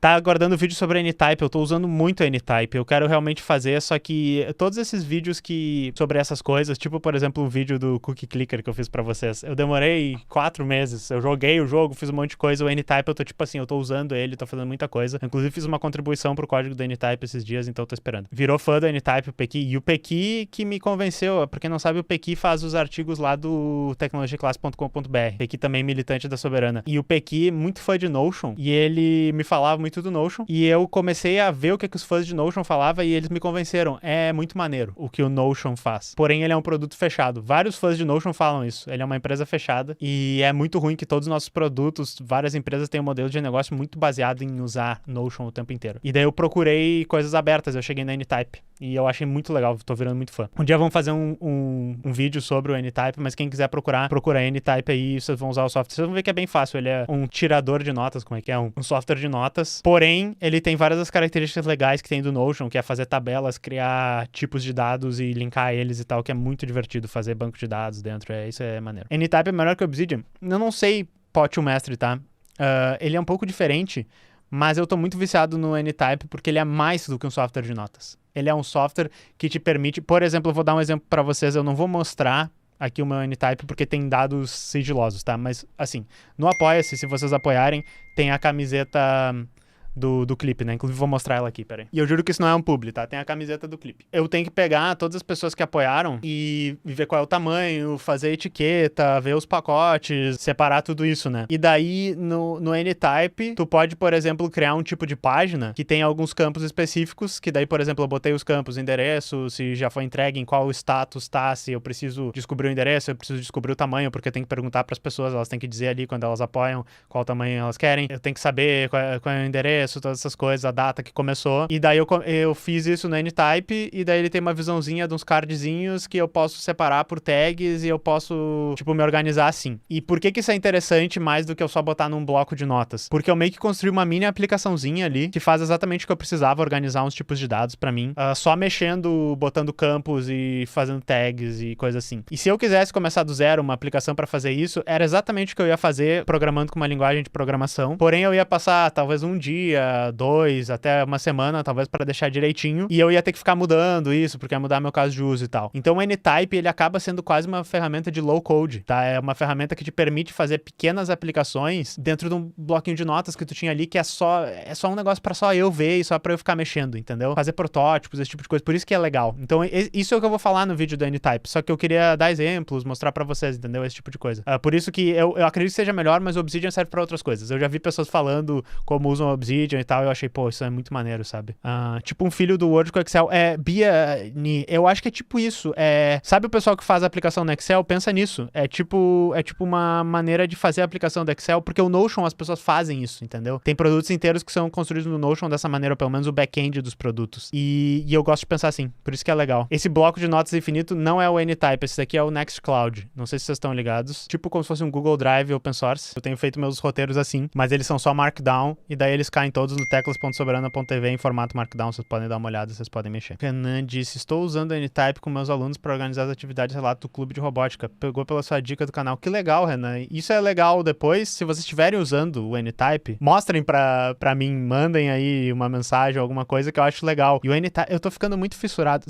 tá aguardando vídeo sobre Anytype. Eu tô usando muito Anytype. Eu quero realmente fazer, só que todos esses vídeos sobre essas coisas, tipo, por exemplo, o vídeo do Cookie Clicker que eu fiz pra vocês, eu demorei 4 meses. Eu joguei o jogo, fiz um monte de coisa. O Anytype, eu tô tipo assim, eu tô usando ele, tô fazendo muita coisa. Inclusive, fiz uma contribuição pro código do Anytype esses dias, então eu tô esperando. Virou fã do Anytype, o Pequi. E o Pequi que me convenceu. Pra quem não sabe, o Pequi faz os artigos lá do tecnologiaclasse.com.br. Pequi também militante da Soberana. E o Pequi, muito fã de Notion, e ele me falava muito do Notion, e eu comecei a ver o que os fãs de Notion falavam, e eles me convenceram. É muito maneiro o que o Notion faz. Porém, ele é um produto fechado. Vários fãs de Notion falam isso. Ele é uma empresa fechada, e é muito ruim que todos os nossos produtos, várias empresas têm um modelo de negócio muito baseado em usar Notion o tempo inteiro. E daí eu procurei coisas abertas, eu cheguei na Anytype. E eu achei muito legal, tô virando muito fã. Um dia vamos fazer um vídeo sobre o Anytype, mas quem quiser procura Anytype aí, vocês vão usar o software. Vocês vão ver que é bem fácil, ele é um tirador de notas, como é que é? Um software de notas. Porém, ele tem várias das características legais que tem do Notion, que é fazer tabelas, criar tipos de dados e linkar eles e tal, que é muito divertido fazer banco de dados dentro, isso é maneiro. Anytype é melhor que o Obsidian? Eu não sei, pote o mestre, tá? Ele é um pouco diferente, mas eu tô muito viciado no Anytype porque ele é mais do que um software de notas. Ele é um software que te permite... Por exemplo, eu vou dar um exemplo para vocês. Eu não vou mostrar aqui o meu Anytype porque tem dados sigilosos, tá? Mas, assim, no Apoia-se, se vocês apoiarem, tem a camiseta do clipe, né? Inclusive, vou mostrar ela aqui, peraí. E eu juro que isso não é um publi, tá? Tem a camiseta do clipe. Eu tenho que pegar todas as pessoas que apoiaram e ver qual é o tamanho, fazer etiqueta, ver os pacotes, separar tudo isso, né? E daí, no Anytype, tu pode, por exemplo, criar um tipo de página que tem alguns campos específicos, que daí, por exemplo, eu botei os campos, endereço, se já foi entregue, em qual status tá, se eu preciso descobrir o endereço, eu preciso descobrir o tamanho, porque eu tenho que perguntar pras pessoas, elas têm que dizer ali quando elas apoiam qual tamanho elas querem. Eu tenho que saber qual é o endereço, todas essas coisas, a data que começou. E daí eu fiz isso no Anytype, e daí ele tem uma visãozinha de uns cardzinhos que eu posso separar por tags e eu posso, tipo, me organizar assim. E por que isso é interessante mais do que eu só botar num bloco de notas? Porque eu meio que construí uma mini aplicaçãozinha ali que faz exatamente o que eu precisava, organizar uns tipos de dados pra mim, só mexendo, botando campos e fazendo tags e coisa assim. E se eu quisesse começar do zero uma aplicação pra fazer isso, era exatamente o que eu ia fazer programando com uma linguagem de programação. Porém, eu ia passar talvez um dia, 2, até uma semana, talvez, para deixar direitinho, e eu ia ter que ficar mudando isso, porque ia mudar meu caso de uso e tal. Então o Anytype, ele acaba sendo quase uma ferramenta de low code, tá? É uma ferramenta que te permite fazer pequenas aplicações dentro de um bloquinho de notas que tu tinha ali, que é só um negócio para só eu ver e só para eu ficar mexendo, entendeu? Fazer protótipos, esse tipo de coisa, por isso que é legal. Então isso é o que eu vou falar no vídeo do Anytype, só que eu queria dar exemplos, mostrar para vocês, entendeu? Esse tipo de coisa. Por isso que eu acredito que seja melhor, mas o Obsidian serve para outras coisas. Eu já vi pessoas falando como usam o Obsidian e tal, eu achei, pô, isso é muito maneiro, sabe? Tipo um filho do Word com Excel. Eu acho que é tipo isso. Sabe o pessoal que faz a aplicação no Excel? Pensa nisso. É tipo uma maneira de fazer a aplicação do Excel, porque o Notion, as pessoas fazem isso, entendeu? Tem produtos inteiros que são construídos no Notion dessa maneira, ou pelo menos o back-end dos produtos. E eu gosto de pensar assim, por isso que é legal. Esse bloco de notas infinito não é o Anytype, esse daqui é o Nextcloud. Não sei se vocês estão ligados. Tipo como se fosse um Google Drive open source. Eu tenho feito meus roteiros assim, mas eles são só Markdown, e daí eles caem todos no teclas.soberana.tv em formato Markdown, vocês podem dar uma olhada, vocês podem mexer. Renan disse, estou usando o Anytype com meus alunos para organizar as atividades relato do clube de robótica. Pegou pela sua dica do canal. Que legal, Renan. Isso é legal depois, se vocês estiverem usando o Anytype, mostrem pra mim, mandem aí uma mensagem, alguma coisa que eu acho legal. E o Anytype, eu tô ficando muito fissurado.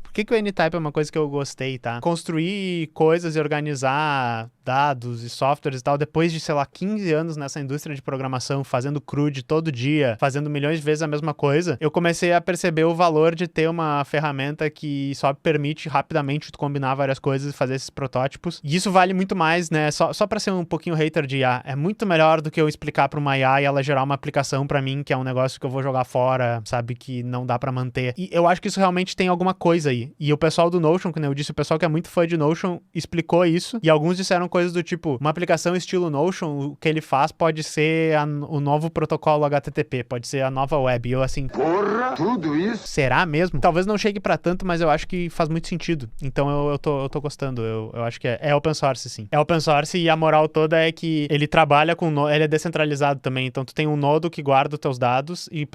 Por que o Anytype é uma coisa que eu gostei, tá? Construir coisas e organizar dados e softwares e tal, depois de, sei lá, 15 anos nessa indústria de programação, fazendo CRUD todo dia, fazendo milhões de vezes a mesma coisa, eu comecei a perceber o valor de ter uma ferramenta que só permite rapidamente tu combinar várias coisas e fazer esses protótipos. E isso vale muito mais, né? Só pra ser um pouquinho hater de IA. É muito melhor do que eu explicar pra uma IA e ela gerar uma aplicação pra mim, que é um negócio que eu vou jogar fora, sabe? Que não dá pra manter. E eu acho que isso realmente tem alguma coisa aí. E o pessoal do Notion, como eu disse, o pessoal que é muito fã de Notion explicou isso. E alguns disseram coisas do tipo, uma aplicação estilo Notion, o que ele faz pode ser o novo protocolo HTTP, pode ser a nova web. E eu assim, porra, tudo isso? Será mesmo? Talvez não chegue pra tanto, mas eu acho que faz muito sentido. Então eu tô gostando. Eu acho que é open source, sim. É open source e a moral toda é que ele trabalha com... Ele é descentralizado também. Então tu tem um nodo que guarda os teus dados e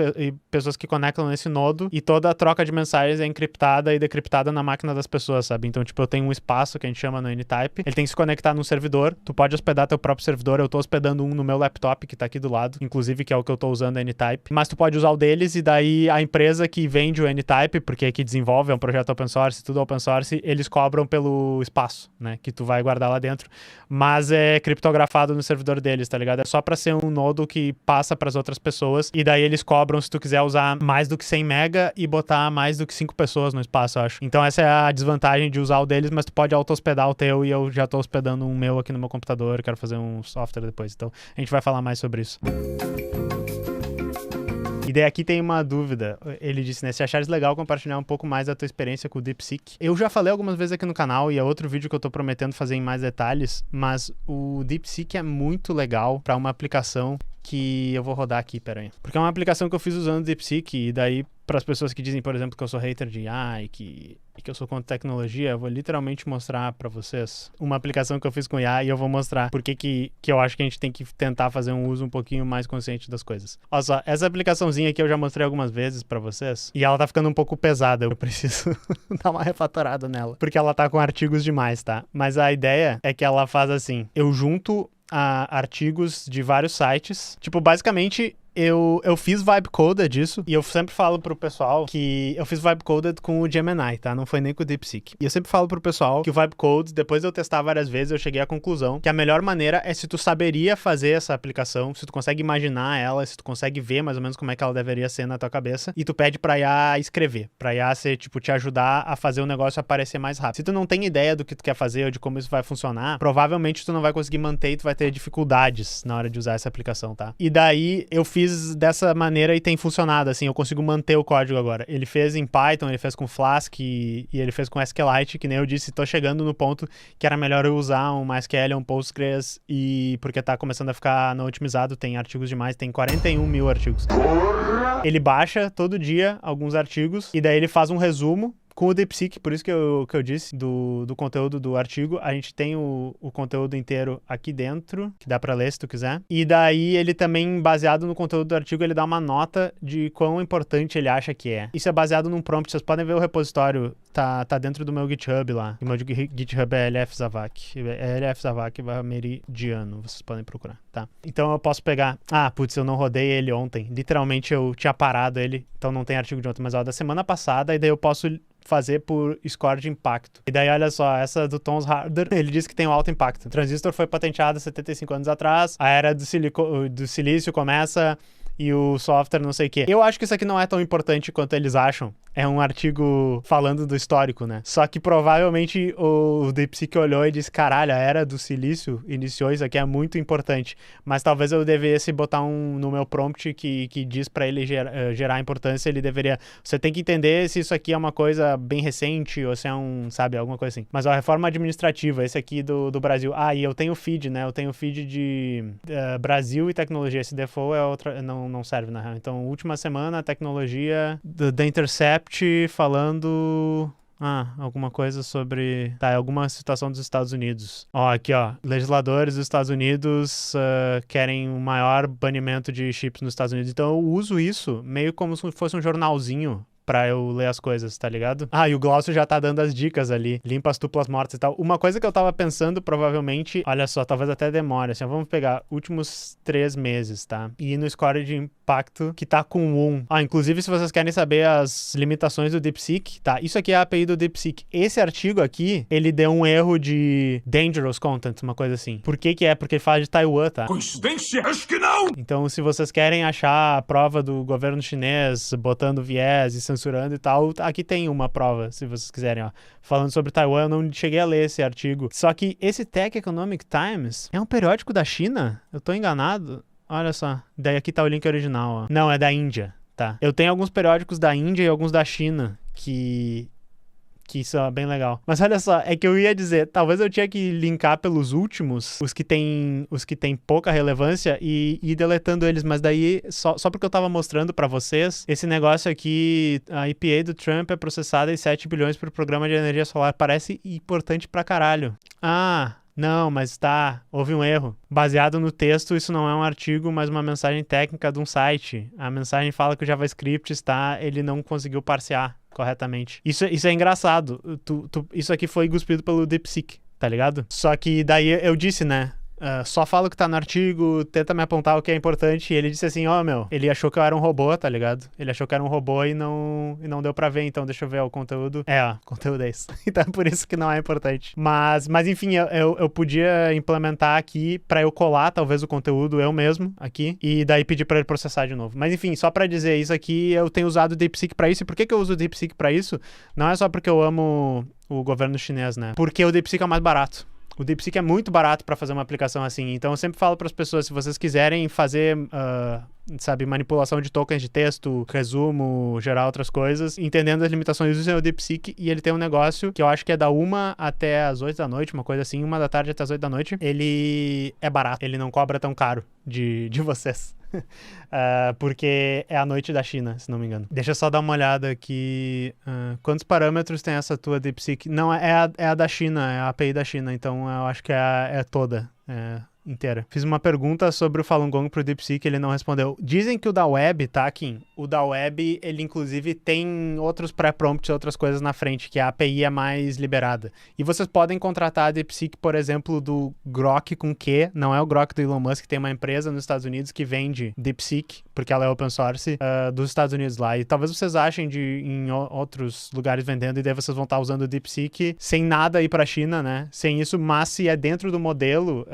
pessoas que conectam nesse nodo, e toda a troca de mensagens é encriptada e decriptada na máquina das pessoas, sabe? Então, tipo, eu tenho um espaço que a gente chama no Anytype. Ele tem que se conectar num servidor. Tu pode hospedar teu próprio servidor. Eu tô hospedando um no meu laptop que tá aqui do lado, inclusive, que é o que eu tô usando usando Anytype, mas tu pode usar o deles e daí a empresa que vende o Anytype, porque que desenvolve, é um projeto open source, tudo open source, eles cobram pelo espaço, né, que tu vai guardar lá dentro, mas é criptografado no servidor deles, tá ligado? É só pra ser um nodo que passa pras outras pessoas e daí eles cobram se tu quiser usar mais do que 100 mega e botar mais do que 5 pessoas no espaço, eu acho. Então essa é a desvantagem de usar o deles, mas tu pode auto-hospedar o teu e eu já tô hospedando um meu aqui no meu computador, quero fazer um software depois, então a gente vai falar mais sobre isso. E daí aqui tem uma dúvida, ele disse, né, se achares legal compartilhar um pouco mais da tua experiência com o DeepSeek. Eu já falei algumas vezes aqui no canal e é outro vídeo que eu tô prometendo fazer em mais detalhes, mas o DeepSeek é muito legal para uma aplicação que eu vou rodar aqui, peraí. Porque é uma aplicação que eu fiz usando o DeepSeek e daí para as pessoas que dizem, por exemplo, que eu sou hater de IA e que eu sou contra tecnologia, eu vou literalmente mostrar para vocês uma aplicação que eu fiz com IA e eu vou mostrar por que eu acho que a gente tem que tentar fazer um uso um pouquinho mais consciente das coisas. Olha só, essa aplicaçãozinha aqui eu já mostrei algumas vezes para vocês e ela tá ficando um pouco pesada, eu preciso dar uma refatorada nela, porque ela tá com artigos demais, tá? Mas a ideia é que ela faz assim, eu junto artigos de vários sites, tipo, basicamente eu fiz vibe coded disso e eu sempre falo pro pessoal que eu fiz vibe coded com o Gemini, tá? Não foi nem com o DeepSeek. E eu sempre falo pro pessoal que o vibe code, depois de eu testar várias vezes, eu cheguei à conclusão que a melhor maneira é se tu saberia fazer essa aplicação, se tu consegue imaginar ela, se tu consegue ver mais ou menos como é que ela deveria ser na tua cabeça e tu pede pra IA escrever, pra IA ser, tipo, te ajudar a fazer o negócio aparecer mais rápido. Se tu não tem ideia do que tu quer fazer ou de como isso vai funcionar, provavelmente tu não vai conseguir manter e tu vai ter dificuldades na hora de usar essa aplicação, tá? E daí eu fiz dessa maneira e tem funcionado, assim, eu consigo manter o código agora. Ele fez em Python, ele fez com Flask e ele fez com SQLite, que nem eu disse, tô chegando no ponto que era melhor eu usar um MySQL, um Postgres, e porque tá começando a ficar não otimizado, tem artigos demais, tem 41 mil artigos. Ele baixa todo dia alguns artigos e daí ele faz um resumo com o DeepSeek, por isso que eu disse do conteúdo do artigo, a gente tem o conteúdo inteiro aqui dentro, que dá pra ler se tu quiser. E daí ele também, baseado no conteúdo do artigo, ele dá uma nota de quão importante ele acha que é. Isso é baseado num prompt, vocês podem ver o repositório, tá dentro do meu GitHub lá. O meu GitHub é LFZavac, é LFZavac/Meridiano, vocês podem procurar, tá? Então eu posso pegar, putz, eu não rodei ele ontem, literalmente eu tinha parado ele, então não tem artigo de ontem, mas da semana passada, e daí eu posso fazer por score de impacto. E daí, olha só, essa do Tom Harder, ele diz que tem um alto impacto. O transistor foi patenteado 75 anos atrás, a era do silício começa e o software não sei o quê. Eu acho que isso aqui não é tão importante quanto eles acham. É um artigo falando do histórico, né? Só que provavelmente o DeepSeek olhou e disse, caralho, a era do silício iniciou, isso aqui é muito importante. Mas talvez eu devesse botar no meu prompt que diz pra ele gerar importância, ele deveria... Você tem que entender se isso aqui é uma coisa bem recente ou se é sabe, alguma coisa assim. Mas a reforma administrativa, esse aqui do Brasil. E eu tenho feed, né? Eu tenho feed de Brasil e tecnologia. Esse default é outra... Não serve, na real. Então, última semana, tecnologia da Intercept falando... alguma coisa sobre... alguma situação dos Estados Unidos. Aqui, legisladores dos Estados Unidos querem um maior banimento de chips nos Estados Unidos. Então eu uso isso meio como se fosse um jornalzinho pra eu ler as coisas, tá ligado? E o Glaucio já tá dando as dicas ali. Limpa as tuplas mortas e tal. Uma coisa que eu tava pensando, provavelmente... Olha só, talvez até demore, assim. Vamos pegar últimos 3 meses, tá? E ir no score de impacto que tá com 1. Inclusive, se vocês querem saber as limitações do DeepSeek, tá? Isso aqui é a API do DeepSeek. Esse artigo aqui, ele deu um erro de dangerous content, uma coisa assim. Por que que é? Porque ele fala de Taiwan, tá? Coincidência? Acho que não! Então, se vocês querem achar a prova do governo chinês botando viés e censurando e tal, aqui tem uma prova, se vocês quiserem, falando sobre Taiwan. Eu não cheguei a ler esse artigo. Só que esse Tech Economic Times é um periódico da China? Eu tô enganado? Olha só. Daí aqui tá o link original, Não, é da Índia, tá? Eu tenho alguns periódicos da Índia e alguns da China que isso é bem legal. Mas olha só, é que eu ia dizer, talvez eu tinha que linkar pelos últimos, os que tem pouca relevância e ir deletando eles, mas daí, só porque eu tava mostrando pra vocês, esse negócio aqui, a EPA do Trump é processada em 7 bilhões por programa de energia solar, parece importante pra caralho. Não, mas houve um erro. Baseado no texto, isso não é um artigo, mas uma mensagem técnica de um site. A mensagem fala que o JavaScript ele não conseguiu parsear corretamente. Isso é engraçado. Isso aqui foi cuspido pelo DeepSeek, tá ligado? Só que daí eu disse, né? só fala o que tá no artigo, tenta me apontar o que é importante. E ele disse assim, ele achou que eu era um robô, tá ligado? Ele achou que eu era um robô e não deu pra ver, então deixa eu ver o conteúdo. Conteúdo é isso. Então é por isso que não é importante. Mas enfim, eu podia implementar aqui pra eu colar talvez o conteúdo eu mesmo aqui e daí pedir pra ele processar de novo. Mas enfim, só pra dizer isso aqui, eu tenho usado o DeepSeek pra isso. E por que eu uso o DeepSeek pra isso? Não é só porque eu amo o governo chinês, né? Porque o DeepSeek é o mais barato. O DeepSeek é muito barato para fazer uma aplicação assim. Então eu sempre falo para as pessoas, se vocês quiserem fazer, manipulação de tokens de texto, resumo, gerar outras coisas, entendendo as limitações, usem o DeepSeek. E ele tem um negócio que eu acho que é da 1 até as 8 da noite, uma coisa assim, 1 da tarde até as 8 da noite. Ele é barato, ele não cobra tão caro de vocês. Porque é a noite da China, se não me engano. Deixa eu só dar uma olhada aqui. Quantos parâmetros tem essa tua DeepSeek? Não, é a da China, é a API da China, então eu acho que é toda. Inteira. Fiz uma pergunta sobre o Falun Gong pro DeepSeek, ele não respondeu. Dizem que o da web, tá, Kim? O da web, ele inclusive tem outros pré-prompts, outras coisas na frente, que a API é mais liberada. E vocês podem contratar a DeepSeek, por exemplo, do Grok com Q, não é o Grok do Elon Musk, tem uma empresa nos Estados Unidos que vende DeepSeek, porque ela é open source, dos Estados Unidos lá. E talvez vocês achem em outros lugares vendendo, e daí vocês vão estar usando o DeepSeek sem nada ir pra China, né? Sem isso, mas se é dentro do modelo,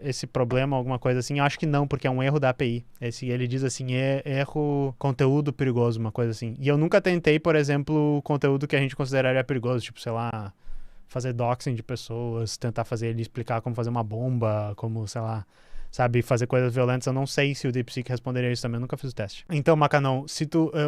esse problema, alguma coisa assim, eu acho que não, porque é um erro da API. Ele diz assim, erro conteúdo perigoso, uma coisa assim. E eu nunca tentei, por exemplo, conteúdo que a gente consideraria perigoso, tipo, sei lá, fazer doxing de pessoas, tentar fazer ele explicar como fazer uma bomba, como, sei lá, sabe, fazer coisas violentas. Eu não sei se o DeepSeek responderia isso também, eu nunca fiz o teste. Então, Macanão,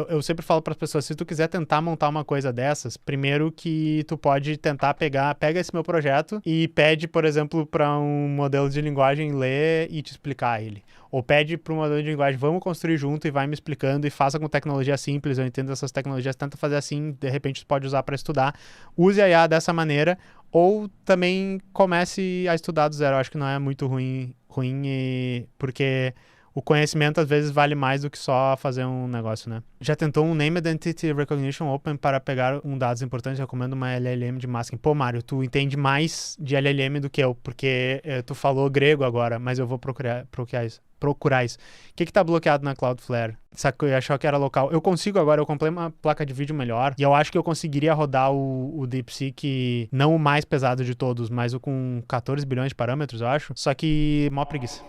eu sempre falo para as pessoas, se tu quiser tentar montar uma coisa dessas, primeiro que tu pode tentar pega esse meu projeto e pede, por exemplo, para um modelo de linguagem ler e te explicar ele. Ou pede para um modelo de linguagem, vamos construir junto e vai me explicando e faça com tecnologia simples, eu entendo essas tecnologias, tenta fazer assim, de repente tu pode usar para estudar. Use a IA dessa maneira, ou também comece a estudar do zero. Eu acho que não é muito ruim porque o conhecimento às vezes vale mais do que só fazer um negócio, né? Já tentou um Name Identity Recognition Open para pegar dados importantes? Recomendo uma LLM de masking. Pô, Mário, tu entende mais de LLM do que eu, porque tu falou grego agora, mas eu vou procurar isso. O que tá bloqueado na Cloudflare? Sabe que eu achava que era local. Eu consigo agora, eu comprei uma placa de vídeo melhor e eu acho que eu conseguiria rodar o DeepSeek, não o mais pesado de todos, mas o com 14 bilhões de parâmetros, eu acho. Só que mó preguiça.